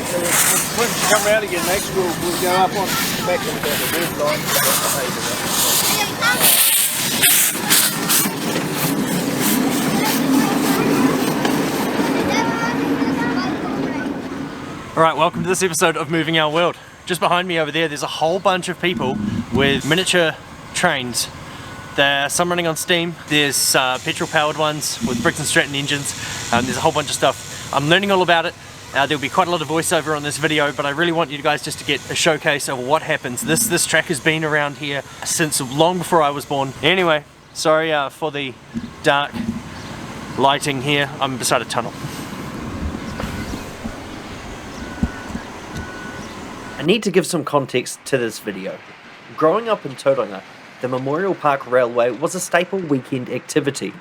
Once you come out again next, we'll go up on back to the red line. Alright, welcome to this episode of Moving Our World. Just behind me over there, there's a whole bunch of people with miniature trains. There's some running on steam, there's petrol powered ones with Briggs and Stratton engines, there's a whole bunch of stuff. I'm learning all about it. There'll be quite a lot of voiceover on this video, but I really want you guys just to get a showcase of what happens. This track has been around here since long before I was born. Anyway, sorry for the dark lighting here. I'm beside a tunnel. I need to give some context to this video. Growing up in Tauranga, the Memorial Park Railway was a staple weekend activity.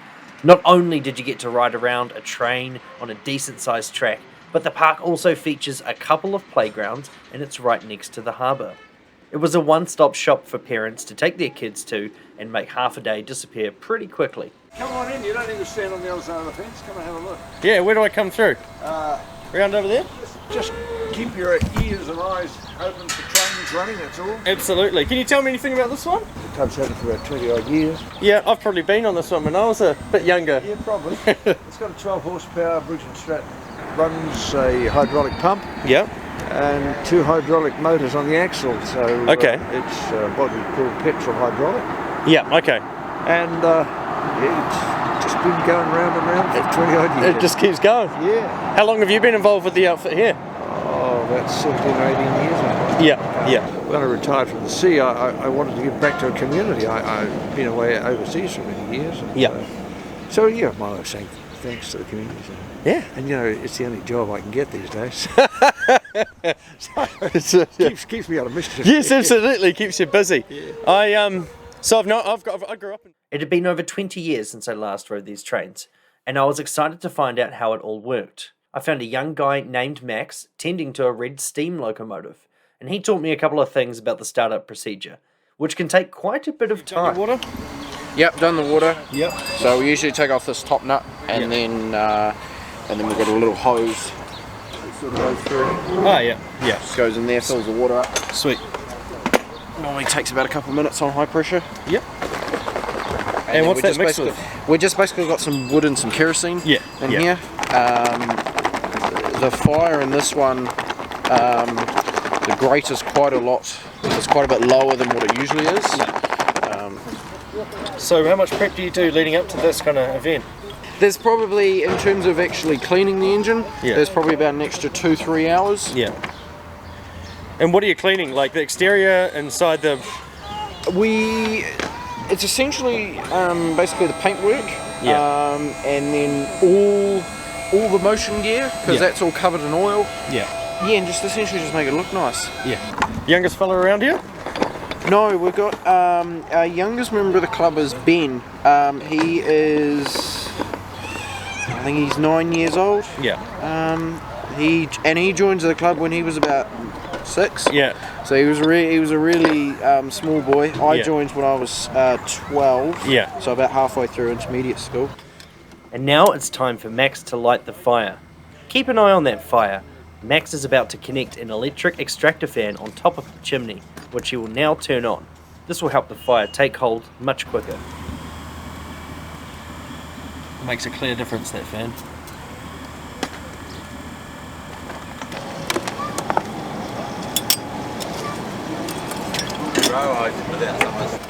Not only did you get to ride around a train on a decent sized track, but the park also features a couple of playgrounds and it's right next to the harbour. It was a one-stop shop for parents to take their kids to and make half a day disappear pretty quickly. Come on in, you don't need to stand on the other side of the fence, come and have a look. Yeah, where do I come through? Round over there? Just keep your ears and eyes open for trains running, that's all. Absolutely. Can you tell me anything about this one? The club's had it for about 20 odd years. Yeah, I've probably been on this one when I was a bit younger. Yeah, probably. It's got a 12 horsepower Briggs and Stratton. Runs a hydraulic pump. Yeah. And 2 hydraulic motors on the axle, so okay. It's what we call petrol hydraulic. Yeah, okay. And yeah, it's just been going round and round for 20 odd years. It just keeps going? Yeah. How long have you been involved with the outfit here? Oh, about 17 or 18 years now. Yeah. When I retired from the sea, I wanted to give back to a community. I've been away overseas for many years. And, yeah. So yeah, my way of saying thanks to the community. Yeah. And you know, it's the only job I can get these days. Keeps me out of mischief. Yes, absolutely, keeps you busy. Yeah. I grew up in... It had been over 20 years since I last rode these trains, and I was excited to find out how it all worked. I found a young guy named Max tending to a red steam locomotive, and he taught me a couple of things about the startup procedure, which can take quite a bit of time. Water? Yep, done the water. Yep. So we usually take off this top nut, and then we've got a little hose that sort of goes through. Oh yeah. Just goes in there, fills the water up. Sweet. Normally takes about a couple of minutes on high pressure. Yep. And what's that mixed with? We just basically got some wood and some kerosene in here. The fire in this one, the grate is quite a lot. It's quite a bit lower than what it usually is. So how much prep do you do leading up to this kind of event? There's probably, in terms of actually cleaning the engine, there's probably about an extra 2-3 hours. Yeah. And what are you cleaning? Like the exterior, inside the... It's essentially basically the paintwork, and then all the motion gear, because that's all covered in oil. Yeah, and just essentially just make it look nice. Yeah. Youngest fella around here? No, we've got our youngest member of the club is Ben. He is, I think he's 9 years old. Yeah. He joined the club when he was about 6. Yeah. So he was a really small boy. I joined when I was 12. Yeah. So about halfway through intermediate school. And now it's time for Max to light the fire. Keep an eye on that fire. Max is about to connect an electric extractor fan on top of the chimney, which he will now turn on. This will help the fire take hold much quicker. Makes a clear difference, that fan.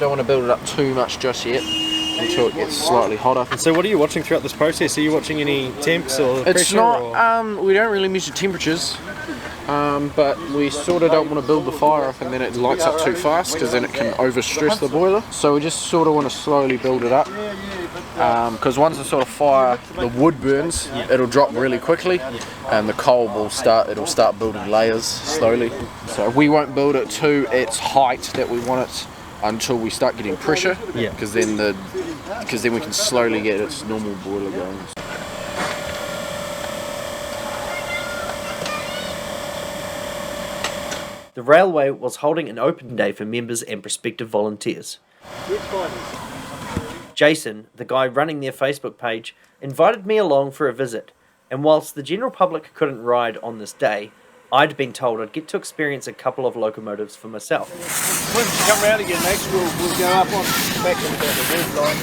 Don't want to build it up too much just yet until it gets slightly hotter. And so what are you watching throughout this process? Are you watching any temps or pressure? It's not, we don't really measure temperatures, but we sort of don't want to build the fire up and then it lights up too fast because then it can overstress the boiler. So we just sort of want to slowly build it up, because once the sort of fire, the wood burns, it'll drop really quickly and the coal will start building layers slowly. So we won't build it to its height that we want it until we start getting pressure, because then we can slowly get its normal boiler going. The railway was holding an open day for members and prospective volunteers. Jason, the guy running their Facebook page, invited me along for a visit, and whilst the general public couldn't ride on this day, I'd been told I'd get to experience a couple of locomotives for myself. Once you come round again next, we'll go up on back to the red line.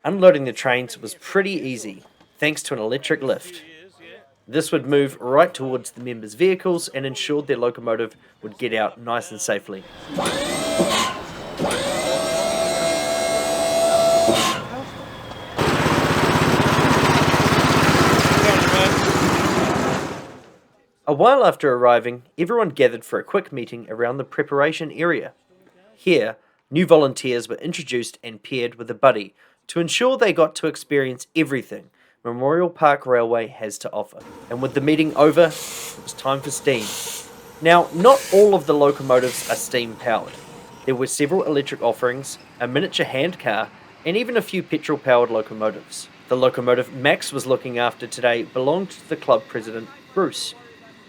Unloading the trains was pretty easy, thanks to an electric lift. This would move right towards the members' vehicles and ensured their locomotive would get out nice and safely. A while after arriving, everyone gathered for a quick meeting around the preparation area. Here, new volunteers were introduced and paired with a buddy to ensure they got to experience everything Memorial Park Railway has to offer. And with the meeting over, it was time for steam. Now, not all of the locomotives are steam powered. There were several electric offerings, a miniature hand car, and even a few petrol powered locomotives. The locomotive Max was looking after today belonged to the club president, Bruce.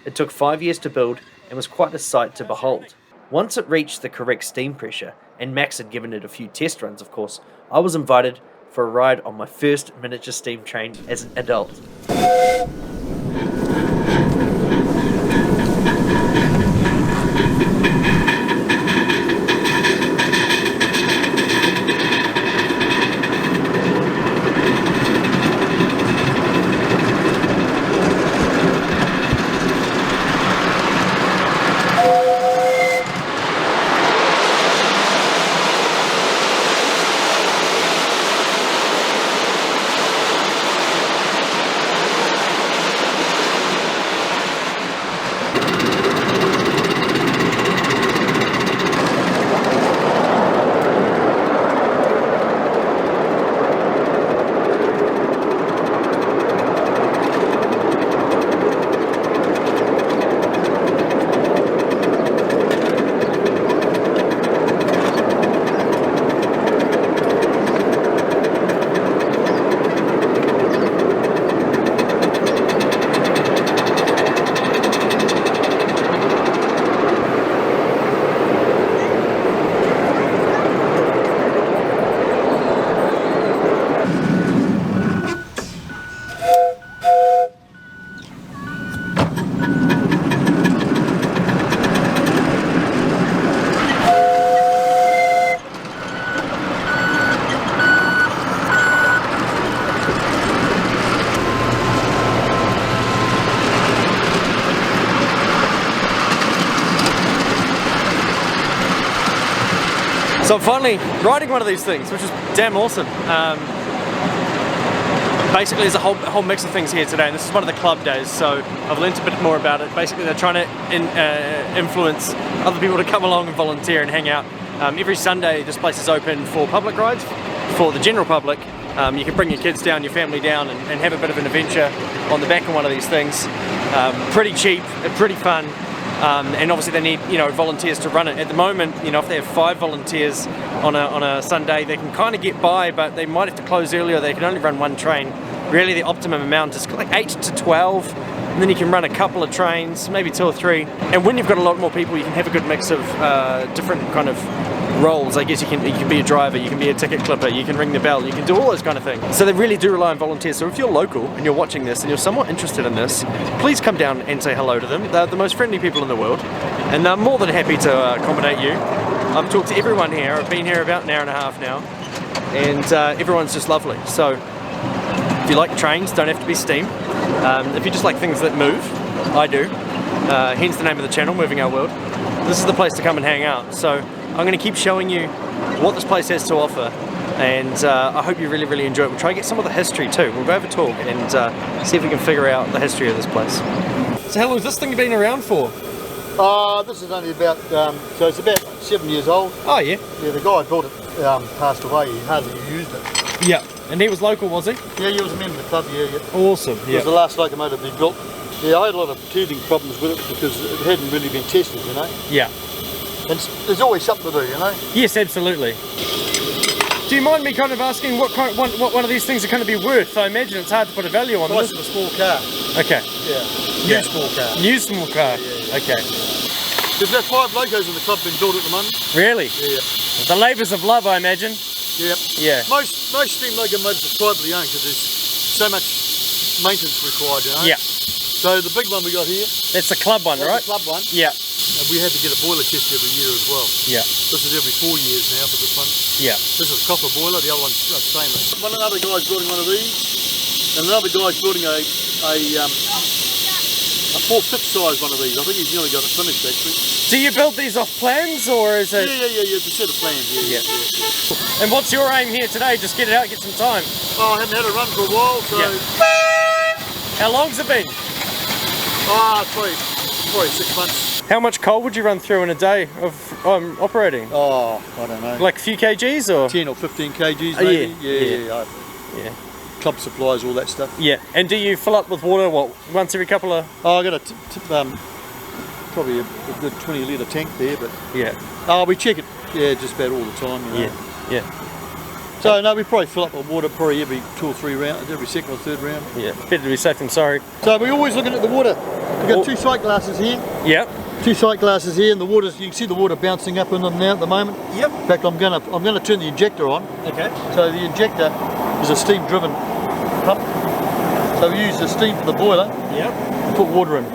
It took 5 years to build and was quite a sight to behold. Once it reached the correct steam pressure, and Max had given it a few test runs of course, I was invited for a ride on my first miniature steam train as an adult. So I'm finally riding one of these things, which is damn awesome. Basically there's a whole mix of things here today, and this is one of the club days, so I've learnt a bit more about it. Basically they're trying to influence other people to come along and volunteer and hang out. Every Sunday this place is open for public rides, for the general public. You can bring your kids down, your family down, and have a bit of an adventure on the back of one of these things. Pretty cheap, pretty fun. And obviously they need, volunteers to run it. At the moment, if they have 5 volunteers on a Sunday, they can kind of get by, but they might have to close earlier. They can only run one train. Really, the optimum amount is like 8 to 12, and then you can run a couple of trains, maybe 2 or 3. And when you've got a lot more people, you can have a good mix of different kind of roles. I guess you can be a driver, you can be a ticket clipper, you can ring the bell, you can do all those kind of things. So they really do rely on volunteers. So if you're local and you're watching this and you're somewhat interested in this, please come down and say hello to them. They're the most friendly people in the world, and they're more than happy to accommodate you. I've talked to everyone here. I've been here about an hour and a half now, and everyone's just lovely. So if you like trains, don't have to be steam. If you just like things that move, I do. Hence the name of the channel, Moving Our World. This is the place to come and hang out. So I'm going to keep showing you what this place has to offer, and I hope you really, really enjoy it. We'll try and get some of the history too. We'll go have a talk and see if we can figure out the history of this place. So how long has this thing been around for? This is only about, so it's about 7 years old. Oh yeah? Yeah, the guy who built it passed away, he hardly used it. Yeah, and he was local, was he? Yeah, he was a member of the club, yeah. Awesome, It was the last locomotive he built. Yeah, I had a lot of teething problems with it because it hadn't really been tested, Yeah. And there's always something to do, Yes, absolutely. Do you mind me kind of asking what one of these things are going to be worth? I imagine it's hard to put a value on Price this. of a small car. Okay. Yeah. New small car. New small car. Yeah. Okay. There's about 5 locos in the club being built at the moment. Really? Yeah. The labours of love, I imagine. Yep. Yeah. Most steam locomotives are privately owned because there's so much maintenance required, you know. Yeah. So the big one we got here, That's the club one, right? the club one, Yeah. we had to get a boiler test every year as well. Yeah. This is every 4 years now for this one. Yeah. This is a copper boiler, the other one's stainless. One other guy's building one of these, and another guy's building a 4/5 size one of these. I think he's nearly got it finished actually. Do you build these off plans, or is it? Yeah. It's a set of plans. Yeah. And what's your aim here today? Just get it out, get some time. Oh, I haven't had a run for a while, so. Yeah. How long's it been? Probably 6 months. How much coal would you run through in a day of operating? Oh, I don't know. Like a few kgs or? 10 or 15 kgs maybe. Yeah. Club supplies, all that stuff. Yeah. And do you fill up with water, once every couple of? Oh, I got probably a good 20 litre tank there, but. Yeah. Oh, we check it, just about all the time. You know. Yeah. So no, we probably fill up with water probably every 2 or 3 rounds, every second or third round. Yeah. Better to be safe than sorry. So we're always looking at the water. We've got 2 sight glasses here. Yep. 2 sight glasses here, and the water's, you can see the water bouncing up in them now at the moment. Yep. In fact, I'm gonna turn the injector on. Okay. So the injector is a steam-driven pump. So we use the steam from the boiler Yep. to put water in.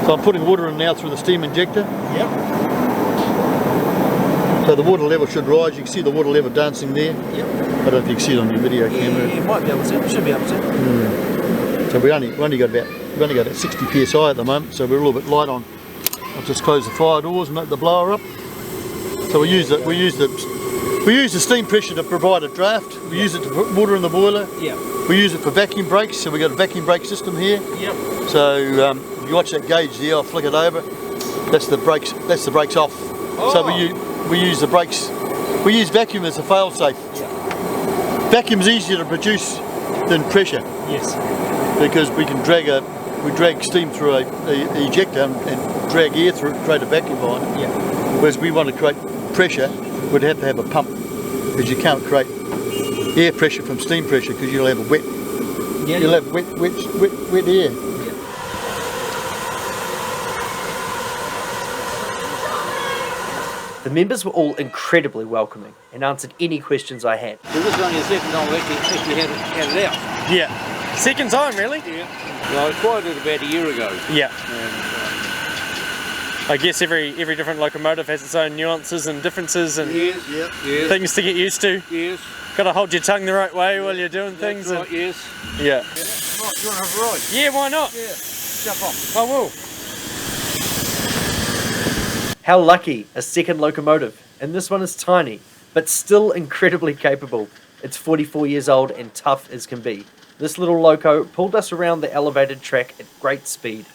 So I'm putting water in now through the steam injector. Yep. So the water level should rise. You can see the water level dancing there. Yep. I don't know if you can see it on your video camera. You might be able to. Should be able to. So we've only got about 60 psi at the moment. So we're a little bit light on. I'll just close the fire doors and make the blower up. So we use the steam pressure to provide a draft. We use it to put water in the boiler. Yeah. We use it for vacuum brakes. So we've got a vacuum brake system here. Yep. So if you watch that gauge there, I'll flick it over. That's the brakes. That's the brakes off. Oh. So we use the brakes. We use vacuum as a fail-safe. Yeah. Vacuum's easier to produce than pressure. Yes. Because we can drag steam through a ejector and drag air through it, create a vacuum behind it. Yeah. Whereas we want to create pressure, we'd have to have a pump, because you can't create air pressure from steam pressure because you'll have wet air. The members were all incredibly welcoming and answered any questions I had. Well, this is only the second time we actually had it out. Yeah. Second time, really? Yeah. Well, I acquired it about a year ago. Yeah. And, I guess every different locomotive has its own nuances and differences and yes. things to get used to. Yes. Got to hold your tongue the right way while you're doing things. That's right, yes. Yeah. Right, do you want to have a ride? Yeah, why not? Yeah. Jump on. I will. How lucky, a second locomotive. And this one is tiny, but still incredibly capable. It's 44 years old and tough as can be. This little loco pulled us around the elevated track at great speed.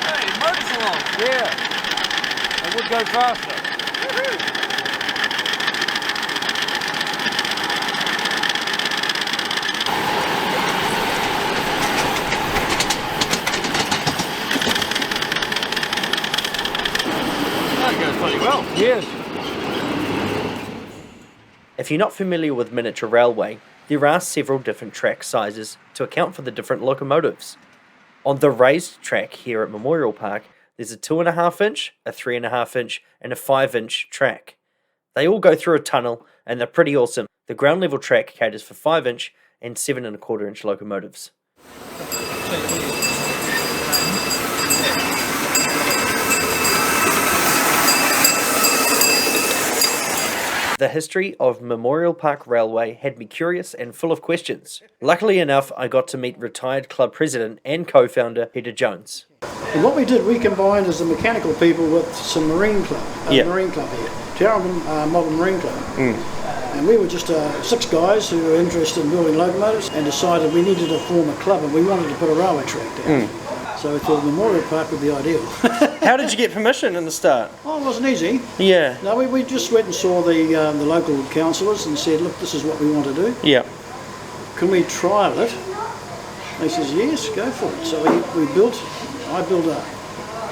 Hey, motor's along. Yeah. It would go faster. That goes pretty well. Yes. If you're not familiar with miniature railway, there are several different track sizes to account for the different locomotives. On the raised track here at Memorial Park, there's a 2.5 inch, a 3.5 inch, and a 5 inch track. They all go through a tunnel and they're pretty awesome. The ground level track caters for 5 inch and 7.25 inch locomotives. The history of Memorial Park Railway had me curious and full of questions. Luckily enough, I got to meet retired club president and co-founder Peter Jones. And what we did, we combined as the mechanical people with some marine club, marine club here, Tarrangone Modern Marine Club. And we were just 6 guys who were interested in building locomotives and decided we needed to form a club and we wanted to put a railway track down. So we thought Memorial Park would be ideal. How did you get permission in the start? Oh, it wasn't easy. Yeah. No, we just went and saw the local councillors and said, look, this is what we want to do. Yeah. Can we trial it? They says, yes, go for it. So I built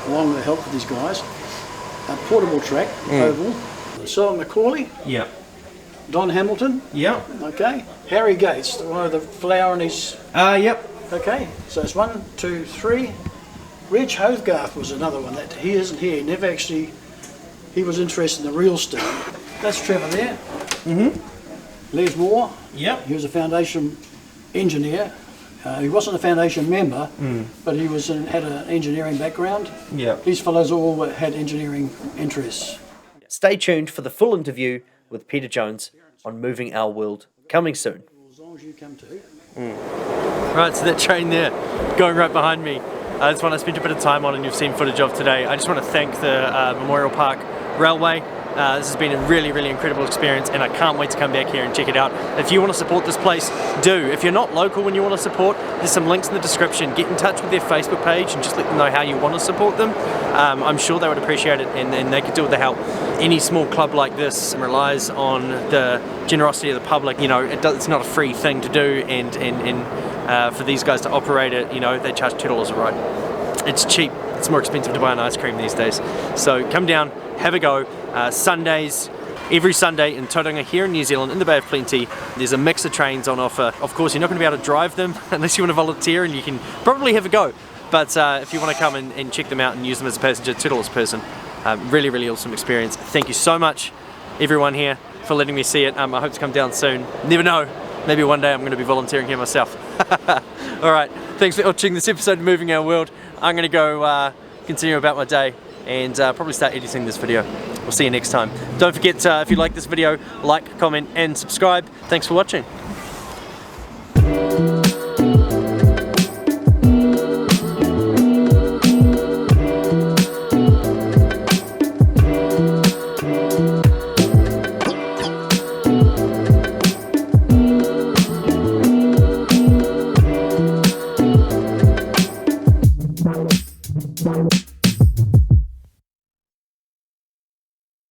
along with the help of these guys, a portable track, oval. So Macaulay, Yeah. Don Hamilton, Yeah. okay, Harry Gates, the one with the flower in his, Yep. okay, so it's 1, 2, 3, Reg Hogarth was another one that he isn't here. He never actually, he was interested in the real steam. That's Trevor there. Mm-hmm. Les Moore. Yep. He was a foundation engineer. He wasn't a foundation member, but he was had an engineering background. Yep. These fellows all had engineering interests. Stay tuned for the full interview with Peter Jones on Moving Our World, coming soon. As long as you come to. Right, so that train there, going right behind me, that's one I spent a bit of time on and you've seen footage of today. I just want to thank the Memorial Park Railway. This has been a really, really incredible experience and I can't wait to come back here and check it out. If you want to support this place, do. If you're not local and you want to support, there's some links in the description. Get in touch with their Facebook page and just let them know how you want to support them. I'm sure they would appreciate it and they could do with the help. Any small club like this relies on the generosity of the public. You know, it's not a free thing to do and for these guys to operate it, you know, they charge $2 a ride. It's cheap. It's more expensive to buy an ice cream these days. So come down, have a go. Sundays, every Sunday in Tauranga here in New Zealand, in the Bay of Plenty, there's a mix of trains on offer. Of course, you're not going to be able to drive them unless you want to volunteer, and you can probably have a go. But if you want to come and check them out and use them as a passenger, $2 a person. Really, really awesome experience. Thank you so much, everyone here, for letting me see it. I hope to come down soon. Never know. Maybe one day I'm going to be volunteering here myself. Alright, thanks for watching this episode of Moving Our World. I'm going to go continue about my day and probably start editing this video. We'll see you next time. Don't forget, if you like this video, like, comment and subscribe. Thanks for watching. Bye.